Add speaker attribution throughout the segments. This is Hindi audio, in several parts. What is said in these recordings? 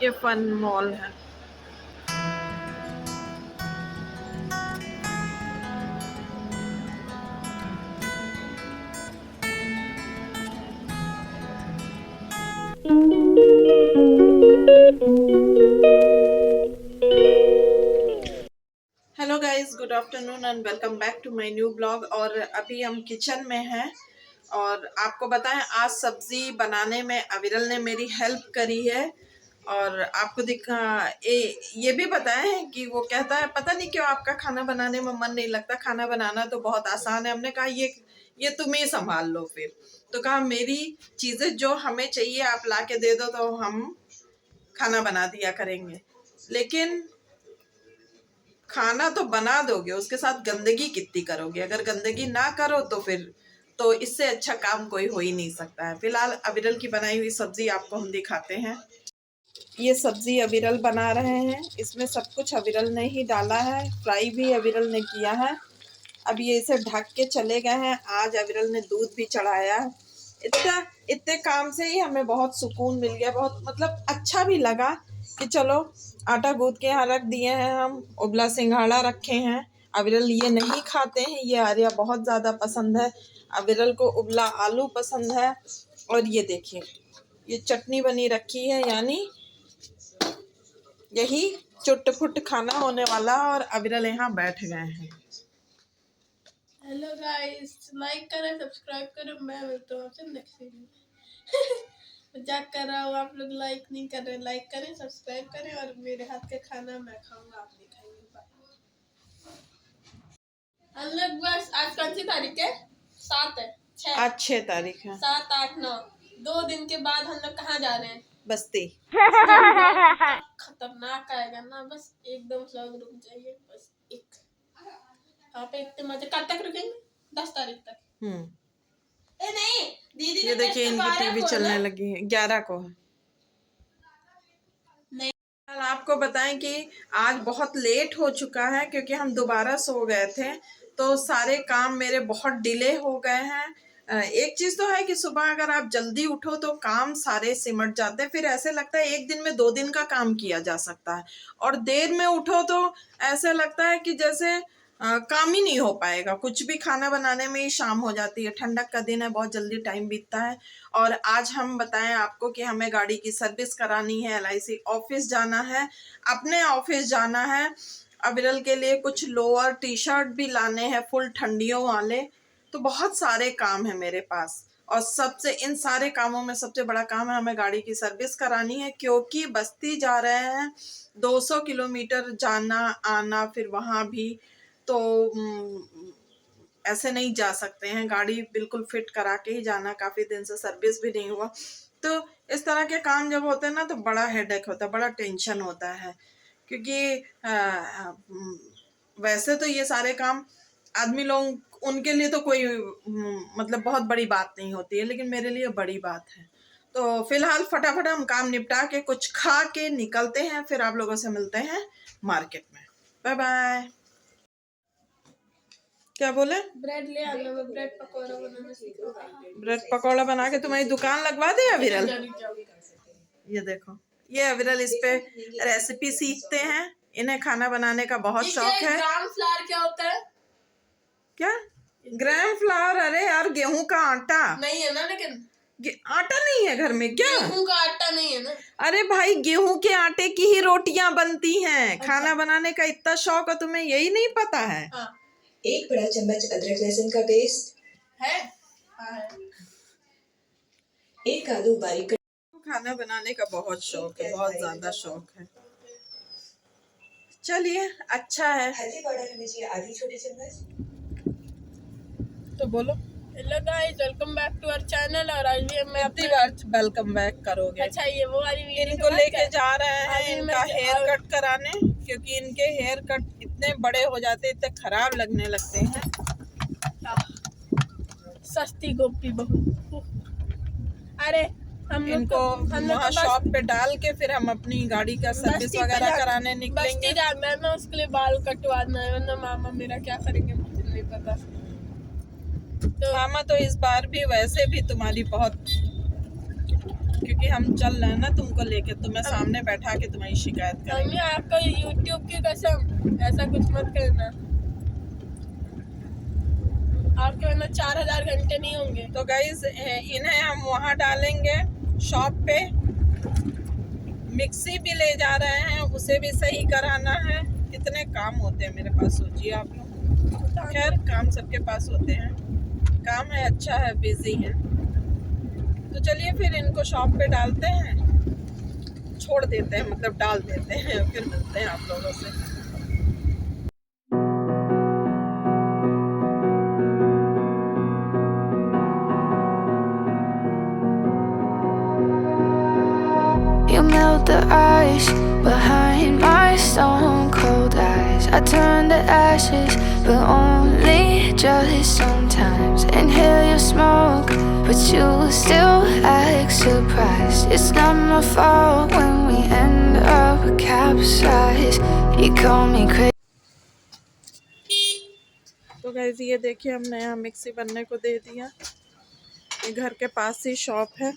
Speaker 1: ये फन मॉल है। Hello guys, good afternoon and welcome back to my new blog. और अभी हम किचन में हैं और आपको बताएं, आज सब्जी बनाने में अविरल ने मेरी हेल्प करी है। और आपको ये भी बताएं कि वो कहता है पता नहीं क्यों आपका खाना बनाने में मन नहीं लगता, खाना बनाना तो बहुत आसान है। हमने कहा ये तुम ही संभाल लो। फिर तो कहा मेरी चीज़ें जो हमें चाहिए आप ला के दे दो तो हम खाना बना दिया करेंगे। लेकिन खाना तो बना दोगे, उसके साथ गंदगी कितनी करोगे? अगर गंदगी ना करो तो फिर तो इससे अच्छा काम कोई हो ही नहीं सकता है। फिलहाल अविरल की बनाई हुई सब्जी आपको हम दिखाते हैं। ये सब्जी अविरल बना रहे हैं, इसमें सब कुछ अविरल ने ही डाला है, फ्राई भी अविरल ने किया है। अब ये इसे ढक के चले गए हैं। आज अविरल ने दूध भी चढ़ाया। इतने काम से ही हमें बहुत सुकून मिल गया, बहुत मतलब अच्छा भी लगा कि चलो आटा गूंद के यहाँ रख दिए हैं, हम उबला सिंघाड़ा रखे हैं। अविरल ये नहीं खाते हैं, ये आर्या बहुत ज़्यादा पसंद है। अविरल को उबला आलू पसंद है। और ये देखिए ये चटनी बनी रखी है, यानी यही चुट-पुट खाना होने वाला। और अविरल यहाँ बैठ गए हैं।
Speaker 2: हेलो गाइस, लाइक करें, सब्सक्राइब करें। मैं मिलता हूँ आपसे नेक्स्ट वीडियो। मजाक कर रहा हूँ, आप लोग लाइक नहीं कर रहे। लाइक करें, सब्सक्राइब करें और मेरे हाथ का खाना मैं खाऊंगा, आप नहीं खाएंगे। हम लोग बस आज कौन सी तारीख है? 7 है, 6
Speaker 1: आज 6 तारीख है।
Speaker 2: 7, 8, 9 2 दिन के बाद हम लोग कहाँ जा रहे हैं?
Speaker 1: बस्ती।
Speaker 2: खतरनाक आएगा ना, बस एकदम सब रुक जाइए, बस एक वहाँ पे इतने मजे। कब तक रुकेंगे? 10 तारीख तक। नहीं दीदी,
Speaker 1: ये देखिए इनकी टीवी चलने लगी है, 11 को है।
Speaker 2: नहीं,
Speaker 1: आपको बताएं कि आज बहुत लेट हो चुका है क्योंकि हम दोबारा सो गए थे, तो सारे काम मेरे बहुत डिले हो गए हैं। एक चीज तो है कि सुबह अगर आप जल्दी उठो तो काम सारे सिमट जाते हैं, फिर ऐसे लगता है एक दिन में 2 दिन का काम किया जा सकता है। और देर में उठो तो ऐसे लगता है कि जैसे काम ही नहीं हो पाएगा, कुछ भी खाना बनाने में ही शाम हो जाती है। ठंडक का दिन है, बहुत जल्दी टाइम बीतता है। और आज हम बताएं आपको कि हमें गाड़ी की सर्विस करानी है, LIC ऑफिस जाना है, अपने ऑफिस जाना है। अविरल के लिए कुछ लोअर टी शर्ट भी लाने हैं फुल ठंडियों वाले। तो बहुत सारे काम है मेरे पास। और सबसे इन सारे कामों में सबसे बड़ा काम है हमें गाड़ी की सर्विस करानी है, क्योंकि बस्ती जा रहे हैं, 200 किलोमीटर जाना आना, फिर वहाँ भी तो ऐसे नहीं जा सकते हैं। गाड़ी बिल्कुल फिट करा के ही जाना, काफ़ी दिन से सर्विस भी नहीं हुआ। तो इस तरह के काम जब होते हैं ना तो बड़ा हेडेक होता है, बड़ा टेंशन होता है। क्योंकि वैसे तो ये सारे काम आदमी लोग उनके लिए तो कोई मतलब बहुत बड़ी बात नहीं होती है, लेकिन मेरे लिए बड़ी बात है। तो फिलहाल फटाफट हम काम निपटा के कुछ खा के निकलते हैं, फिर आप लोगों से मिलते हैं मार्केट में। Bye bye. क्या बोले?
Speaker 2: ब्रेड ले आना, मैं ब्रेड पकौड़ा बनाना सीखूंगा।
Speaker 1: ब्रेड पकौड़ा बना के तुम्हारी दुकान लगवा दे अविरल। ये देखो, ये अविरल इस पे रेसिपी सीखते हैं, इन्हें खाना बनाने का बहुत शौक है।
Speaker 2: ग्राम फ्लावर क्या होता है?
Speaker 1: क्या ग्राम फ्लावर? अरे यार गेहूं का आटा
Speaker 2: नहीं है ना, लेकिन
Speaker 1: आटा नहीं है घर में क्या?
Speaker 2: गेहूं का आटा नहीं है ना।
Speaker 1: अरे भाई गेहूं के आटे की ही रोटियां बनती हैं। अच्छा। खाना बनाने का इतना शौक है, तुम्हें यही नहीं पता है?
Speaker 2: हाँ।
Speaker 3: 1 बड़ा चम्मच अदरक लहसुन का पेस्ट
Speaker 2: है। हाँ है।
Speaker 3: 1 आलू बारीक।
Speaker 1: खाना बनाने का बहुत शौक है, बहुत ज्यादा शौक है। चलिए अच्छा है।
Speaker 3: हल्दी पाउडर हमें चाहिए आधी छोटी चम्मच।
Speaker 1: तो बोलो।
Speaker 2: Hello guys, welcome back to our channel. और आज भी मैं
Speaker 1: कितनी बार वेलकम बैक करोगे?
Speaker 2: अच्छा ये वो वाली वीडियो
Speaker 1: इनको लेके जा रहे हैं
Speaker 2: अभी
Speaker 1: इनका हेयर कट कराने, क्योंकि इनके हेयर कट इतने बड़े हो जाते, इतने खराब लगने लगते हैं।
Speaker 2: सस्ती गोपी बहू। अरे हम
Speaker 1: इनको वहाँ शॉप पे डाल के फिर हम अपनी गाड़ी का सर्विस वगैरह कराने निकलेंगे।
Speaker 2: बस्ती जाना है ना, उसके लिए बाल कटवाना है, वरना मामा मेरा क्या करेंगे मुझे नहीं पता। तो
Speaker 1: मामा तो इस बार भी वैसे भी तुम्हारी बहुत क्योंकि हम चल रहे हैं ना तुमको लेके, तुम्हें सामने बैठा के तुम्हारी शिकायत करेंगे।
Speaker 2: मम्मी आपको YouTube की कसम ऐसा कुछ मत करना, आपके वरना 4000 घंटे नहीं होंगे।
Speaker 1: तो गाइस इन्हें हम वहाँ डालेंगे शॉप पे। मिक्सी भी ले जा रहे हैं, उसे भी सही कराना है। कितने काम होते हैं मेरे पास, सोचिए आप लोग। खैर काम सबके पास होते हैं, काम है, अच्छा है, बिजी है। तो चलिए फिर इनको शॉप पे डालते हैं, छोड़ देते हैं, मतलब डाल देते हैं, फिर मिलते हैं आप लोगों से।
Speaker 4: You melt the ice behind my stone cold eyes. I turn to ashes, but only just sometimes. Inhale your smoke, but you still act surprised. It's not my fault when we end up capsized. You call me crazy.
Speaker 1: तो गाइस ये देखिए हमने यहाँ मिक्सी बनने को दे दिया। ये घर के पास ही शॉप है।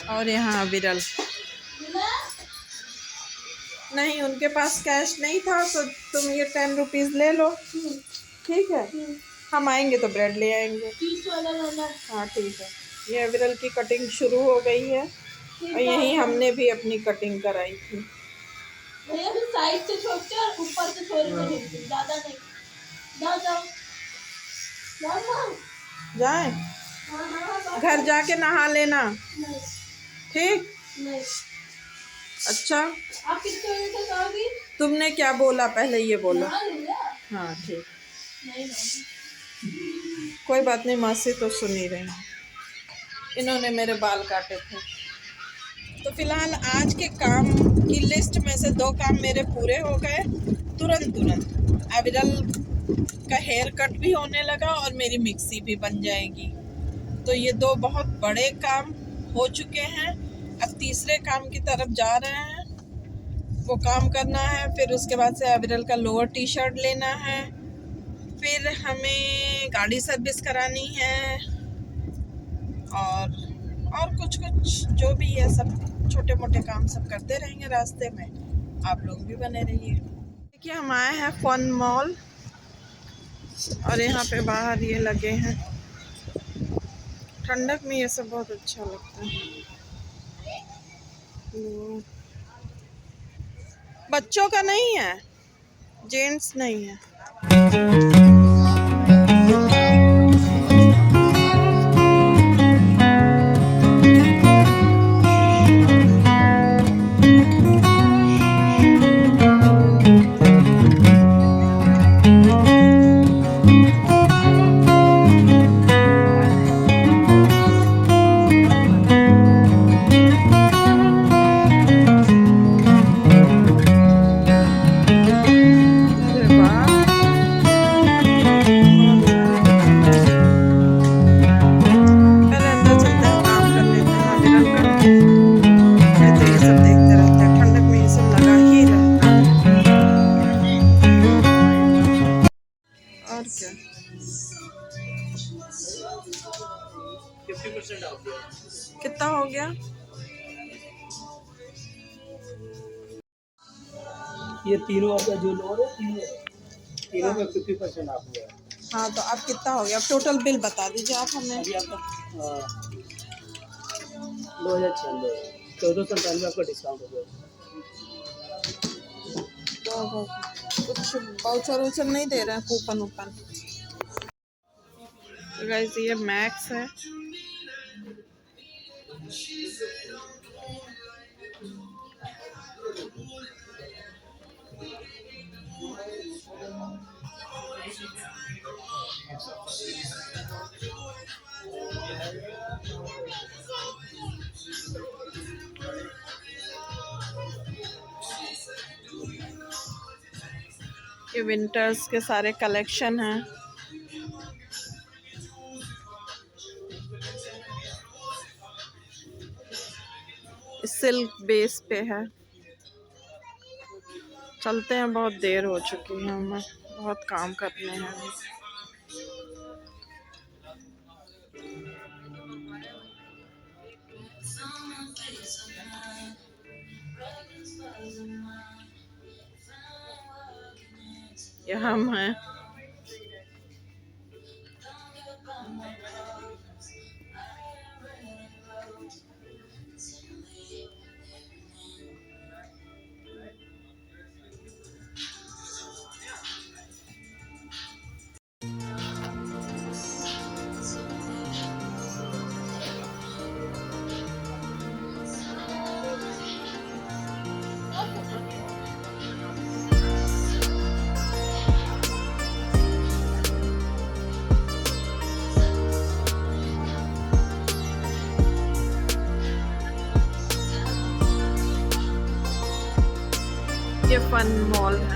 Speaker 1: और यहाँ विरल, नहीं उनके पास कैश नहीं था, तो तुम ये 10 रुपीज़ ले लो, ठीक है? हम आएंगे तो ब्रेड ले आएंगे।
Speaker 2: 30 वाला लाना।
Speaker 1: हाँ ठीक है। ये विरल की कटिंग शुरू हो गई है और यहीं हमने भी अपनी कटिंग कराई थी।
Speaker 2: भैया फिर साइड से छोड़ते और ऊपर से थोड़े से, ज्यादा नहीं। जाओ जाओ जाओ जाओ।
Speaker 1: जाए
Speaker 2: हाँ हाँ
Speaker 1: घर जाके नहा लेना,
Speaker 2: नहीं
Speaker 1: ठीक?
Speaker 2: नहीं।
Speaker 1: अच्छा
Speaker 2: आप कितने बजे तक आओगी?
Speaker 1: तुमने क्या बोला पहले ये बोलो।
Speaker 2: नहा लूँगा।
Speaker 1: हाँ ठीक,
Speaker 2: नहीं नहीं।
Speaker 1: कोई बात नहीं, माँ से तो सुन ही रही हूँ। इन्होंने मेरे बाल काटे थे। तो फिलहाल आज के काम की लिस्ट में से 2 काम मेरे पूरे हो गए तुरंत। अविरल का हेयर कट भी होने लगा और मेरी मिक्सी भी बन जाएगी। तो ये 2 बहुत बड़े काम हो चुके हैं। अब तीसरे काम की तरफ जा रहे हैं, वो काम करना है। फिर उसके बाद से अविरल का लोअर टी शर्ट लेना है। फिर हमें गाड़ी सर्विस करानी है और कुछ जो भी है, सब छोटे मोटे काम सब करते रहेंगे रास्ते में। आप लोग भी बने रहिए। देखिए हम आए हैं फन मॉल और यहाँ पे बाहर ये लगे हैं। ठंडक में ये सब बहुत अच्छा लगता है। बच्चों का नहीं है, जेंट्स नहीं है। कितना हो गया?
Speaker 5: ये तीनों आपका जो लोन है, तीनों में 50% आप हुआ है।
Speaker 1: हाँ तो अब कितना हो गया? अब टोटल बिल बता दीजिए आप हमें।
Speaker 5: अभी आपका 2096 1497 आपका डिस्काउंट हो गया।
Speaker 1: तो कुछ वाउचर नहीं दे रहे हैं, कूपन वूपन? तो गाइस ये मैक्स है। ये विंटर्स के सारे कलेक्शन हैं। सिल्क बेस पे है। चलते हैं, बहुत देर हो चुकी है, हमें बहुत काम करने हैं। ये हम हैं। ये फन मॉल है।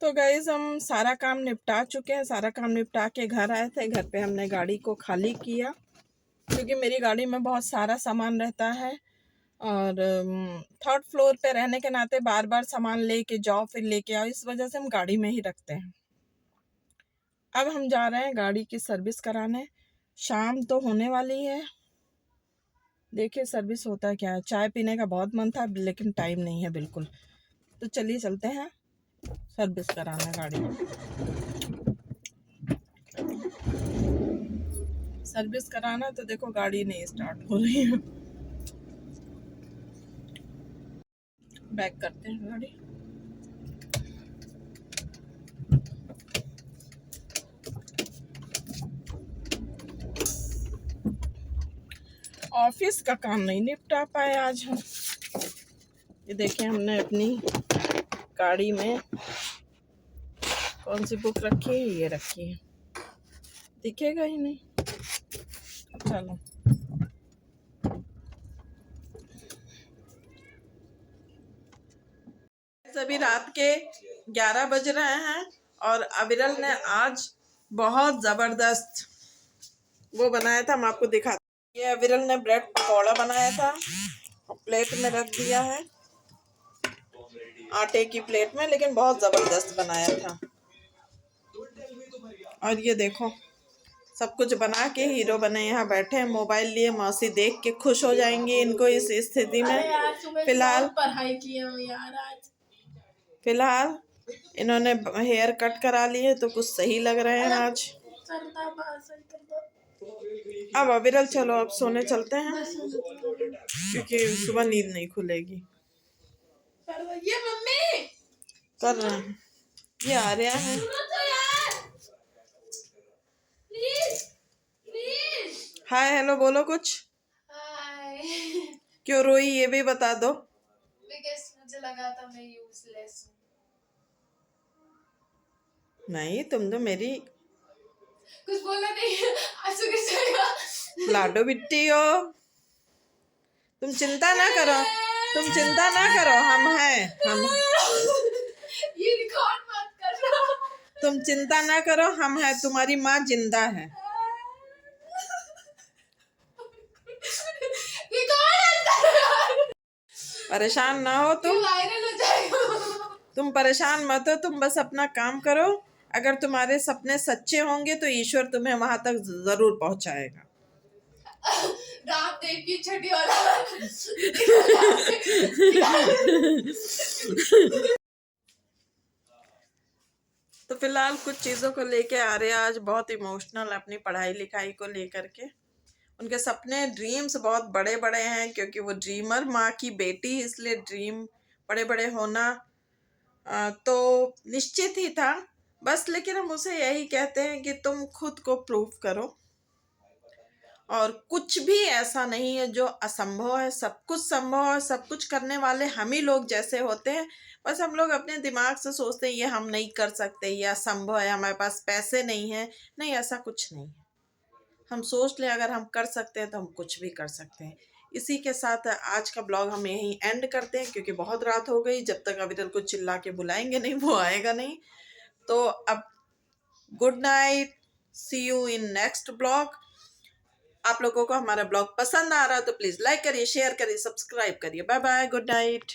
Speaker 1: तो गाइज हम सारा काम निपटा चुके हैं। सारा काम निपटा के घर आए थे। घर पे हमने गाड़ी को खाली किया क्योंकि मेरी गाड़ी में बहुत सारा सामान रहता है और थर्ड फ्लोर पे रहने के नाते बार बार सामान लेके जाओ फिर लेके आओ, इस वजह से हम गाड़ी में ही रखते हैं। अब हम जा रहे हैं गाड़ी की सर्विस कराने। शाम तो होने वाली है, देखिए सर्विस होता है क्या है। चाय पीने का बहुत मन था लेकिन टाइम नहीं है बिल्कुल, तो चलिए चलते हैं सर्विस कराना गाड़ी। सर्विस कराना तो देखो गाड़ी नहीं स्टार्ट हो रही है। बैक करते हैं गाड़ी। ऑफिस का काम नहीं निपटा पाए आज हम। ये देखिए हमने अपनी गाड़ी में कौन सी बुक रखी है, ये रखी है, दिखेगा ही नहीं। चलो अभी रात के 11 बज रहे हैं और अविरल ने आज बहुत ज़बरदस्त वो बनाया था, हम आपको दिखाते। ये अविरल ने ब्रेड पकौड़ा बनाया था, प्लेट में रख दिया है, आटे की प्लेट में, लेकिन बहुत ज़बरदस्त बनाया था। और ये देखो सब कुछ बना के हीरो बने यहाँ बैठे हैं, मोबाइल लिए। मौसी देख के खुश हो जाएंगी इनको इस स्थिति में। फिलहाल
Speaker 2: पढ़ाई की यार, आज
Speaker 1: फिलहाल इन्होंने हेयर कट करा लिए तो कुछ सही लग रहे हैं आज। अब अविरल चलो अब सोने चलते हैं क्योंकि सुबह नींद नहीं खुलेगी।
Speaker 2: ये मम्मी
Speaker 1: कर रहे हैं ये आर्या है।
Speaker 2: सुनो तो यार, प्लीज प्लीज।
Speaker 1: हाय हेलो बोलो कुछ।
Speaker 2: हाय।
Speaker 1: क्यों रोई ये भी बता दो।
Speaker 2: बिकॉज़ मुझे लगा था मैं यूजलेस हूँ।
Speaker 1: नहीं तुम तो मेरी
Speaker 2: कुछ बोला नहीं, आंसू गिर जाएगा।
Speaker 1: लाडो बिट्टी हो। तुम चिंता ना करो, तुम चिंता ना करो, हम हैं हम।
Speaker 2: ये रिकॉर्ड मत करना।
Speaker 1: तुम चिंता ना करो, हम हैं, तुम्हारी माँ जिंदा है।
Speaker 2: रिकॉर्ड अंदर।
Speaker 1: परेशान ना हो तुम,
Speaker 2: वायरल हो जाएगा।
Speaker 1: तुम परेशान मत हो, तुम बस अपना काम करो। अगर तुम्हारे सपने सच्चे होंगे तो ईश्वर तुम्हें वहां तक जरूर पहुंचाएगा।
Speaker 2: रामदेव की छठी वाला।
Speaker 1: तो फिलहाल कुछ चीज़ों को लेके आ रहे हैं, आज बहुत इमोशनल अपनी पढ़ाई लिखाई को लेकर के। उनके सपने ड्रीम्स बहुत बड़े बड़े हैं, क्योंकि वो ड्रीमर माँ की बेटी, इसलिए ड्रीम बड़े बड़े होना तो निश्चित ही था बस। लेकिन हम उसे यही कहते हैं कि तुम खुद को प्रूव करो, और कुछ भी ऐसा नहीं है जो असंभव है, सब कुछ संभव है। सब कुछ करने वाले हम ही लोग जैसे होते हैं, बस हम लोग अपने दिमाग से सोचते हैं ये हम नहीं कर सकते, ये असंभव है, हमारे पास पैसे नहीं है। नहीं, ऐसा कुछ नहीं है। हम सोच लें अगर हम कर सकते हैं तो हम कुछ भी कर सकते हैं। इसी के साथ आज का ब्लॉग हम यहीं एंड करते हैं, क्योंकि बहुत रात हो गई। जब तक अविरल को चिल्ला के बुलाएंगे नहीं वो आएगा नहीं। तो अब good night, see you in next blog. आप लोगों को हमारा ब्लॉग पसंद आ रहा है तो प्लीज़ लाइक करिए, शेयर करिए, सब्सक्राइब करिए। Bye bye, good night.